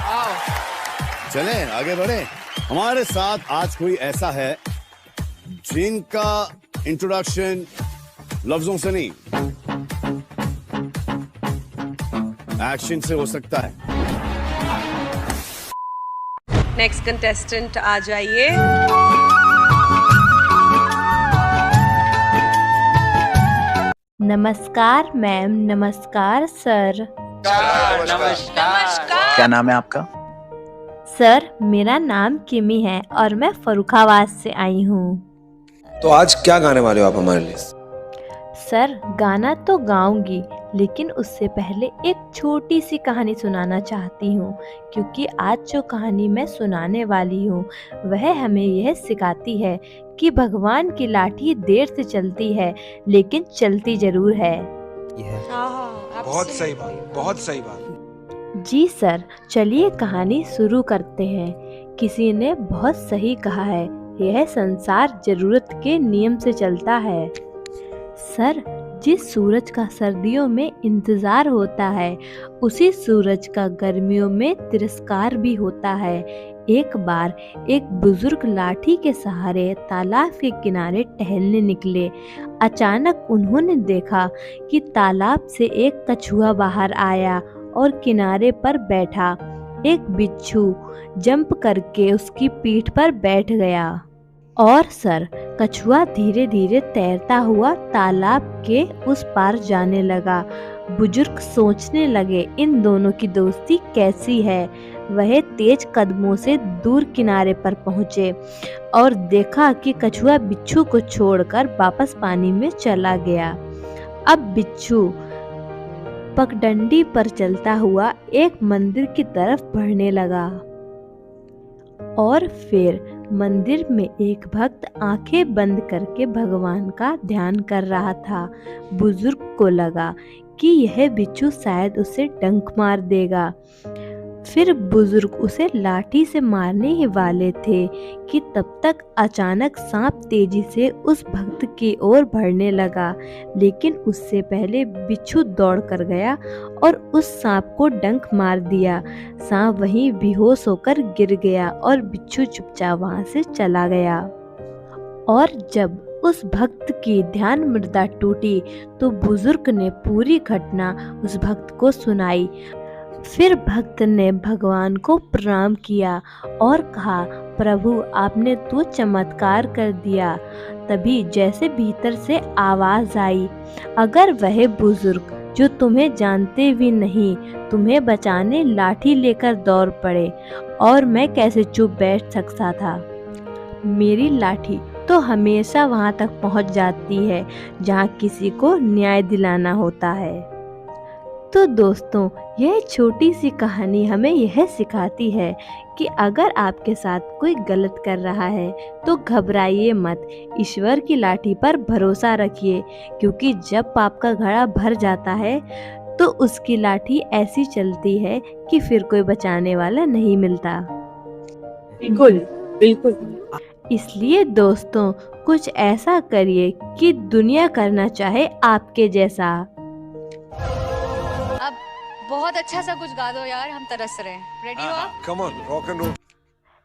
चलें आगे बढ़े। हमारे साथ आज कोई ऐसा है जिनका इंट्रोडक्शन लफ्जों से नहीं एक्शन से हो सकता है। नेक्स्ट कंटेस्टेंट आ जाइए। नमस्कार मैम, नमस्कार सर। नमस्कार। क्या नाम है आपका? सर मेरा नाम किमी है और मैं फर्रुखाबाद से आई हूँ। तो आज क्या गाने वाले हो आप हमारे लिए? सर गाना तो गाऊंगी, लेकिन उससे पहले एक छोटी सी कहानी सुनाना चाहती हूँ, क्योंकि आज जो कहानी मैं सुनाने वाली हूँ वह हमें यह सिखाती है कि भगवान की लाठी देर से चलती है लेकिन चलती जरूर है। बहुत सही बात, बहुत सही बात। जी सर, चलिए कहानी शुरू करते हैं। किसी ने बहुत सही कहा है, यह संसार जरूरत के नियम से चलता है। सर, जिस सूरज का सर्दियों में इंतजार होता है उसी सूरज का गर्मियों में तिरस्कार भी होता है। एक बार एक बुजुर्ग लाठी के सहारे तालाब के किनारे टहलने निकले। अचानक उन्होंने देखा कि तालाब से एक कछुआ बाहर आया और किनारे पर बैठा। एक बिच्छू जंप करके उसकी पीठ पर बैठ गया और सर, कछुआ धीरे धीरे तैरता हुआ तालाब के उस पार जाने लगा। बुजुर्ग सोचने लगे इन दोनों की दोस्ती कैसी है। वह तेज कदमों से दूर किनारे पर पहुँचे और देखा कि कछुआ बिच्छू को छोड़कर वापस पानी में चला गया। अब बिच्छू पगडंडी पर चलता हुआ एक मंदिर की तरफ बढ़ने लगा और फिर मंदिर में एक भक्त आंखें बंद करके भगवान का ध्यान कर रहा था। बुजुर्ग को लगा कि यह बिच्छू शायद उसे डंक मार देगा। फिर बुजुर्ग उसे लाठी से मारने ही वाले थे कि तब तक अचानक सांप तेजी से उस भक्त की ओर बढ़ने लगा, लेकिन उससे पहले बिच्छू दौड़ कर गया और उस सांप को डंक मार दिया। सांप वहीं बेहोश होकर गिर गया और बिच्छू चुपचाप वहां से चला गया। और जब उस भक्त की ध्यान मुद्रा टूटी तो बुजुर्ग ने पूरी घटना उस भक्त को सुनाई। फिर भक्त ने भगवान को प्रणाम किया और कहा, प्रभु आपने तो चमत्कार कर दिया। तभी जैसे भीतर से आवाज आई, अगर वह बुजुर्ग जो तुम्हें जानते भी नहीं तुम्हें बचाने लाठी लेकर दौड़ पड़े और मैं कैसे चुप बैठ सकता था। मेरी लाठी तो हमेशा वहां तक पहुंच जाती है जहां किसी को न्याय दिलाना होता है। तो दोस्तों, यह छोटी सी कहानी हमें यह सिखाती है कि अगर आपके साथ कोई गलत कर रहा है तो घबराइए मत, ईश्वर की लाठी पर भरोसा रखिए, क्योंकि जब पाप का घड़ा भर जाता है तो उसकी लाठी ऐसी चलती है कि फिर कोई बचाने वाला नहीं मिलता। बिल्कुल बिल्कुल। इसलिए दोस्तों, कुछ ऐसा करिए कि दुनिया करना चाहे आपके जैसा। बहुत अच्छा सा कुछ गा दो यार, हम तरस रहे हैं। रेडी हो आप? Come on, rock and roll.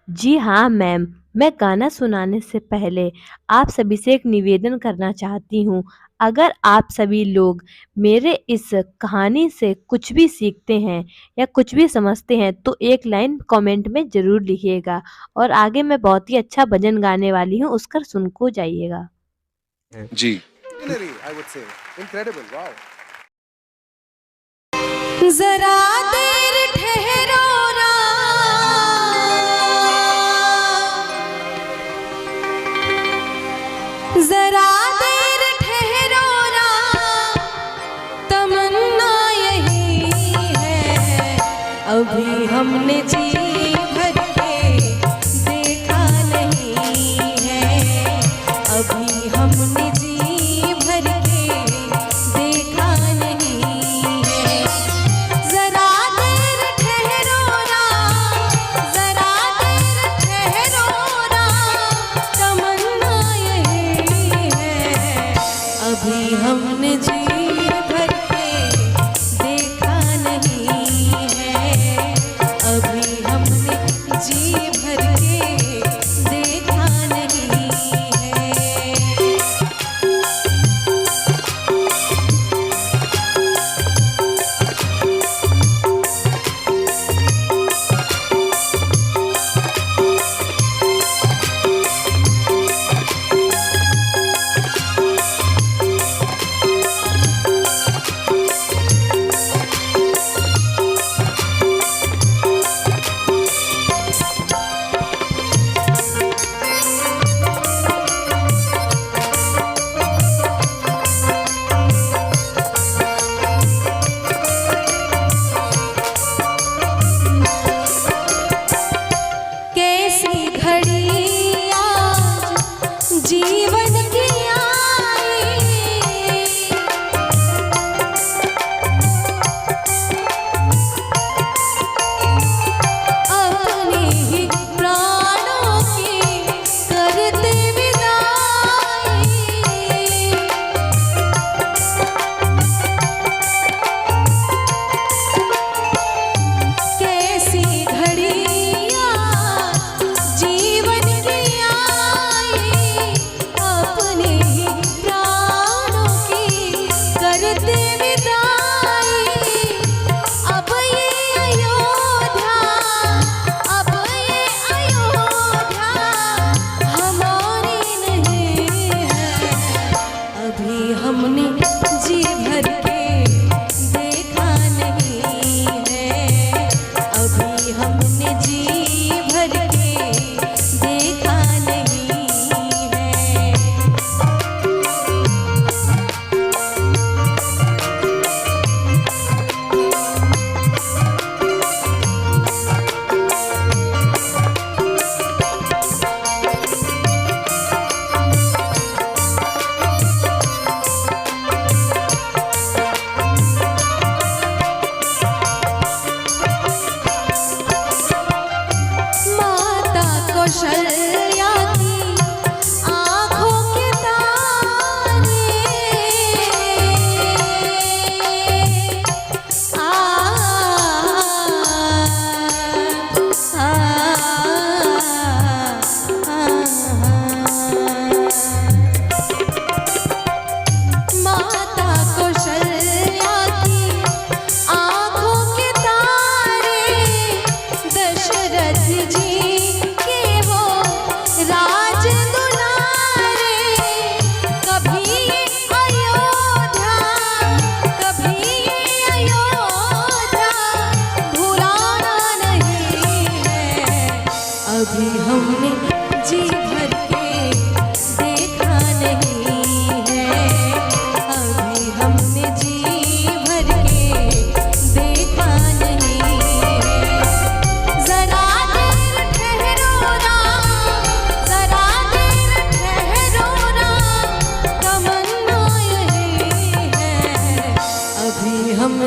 जी हाँ मैम, मैं गाना सुनाने से पहले आप सभी से एक निवेदन करना चाहती हूँ। अगर आप सभी लोग मेरे इस कहानी से कुछ भी सीखते हैं या कुछ भी समझते हैं तो एक लाइन कमेंट में ज़रूर लिखिएगा। और आगे मैं बहुत ही अच्छा भजन गाने वाली हूँ, उसका सुन को जाइएगा। जी। I would say incredible, wow. जरा देर ठहरो ना, जरा देर ठहरो ना, तमन्ना यही है, अभी हमने जी भर के देखा नहीं है, अभी हमने जी भर के देखा नहीं है। जरा देर ठहरो ना, जरा देर ठहरो ना, तमन्ना यही है, अभी हमने जी भर के देखा नहीं है, अभी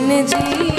सुन जी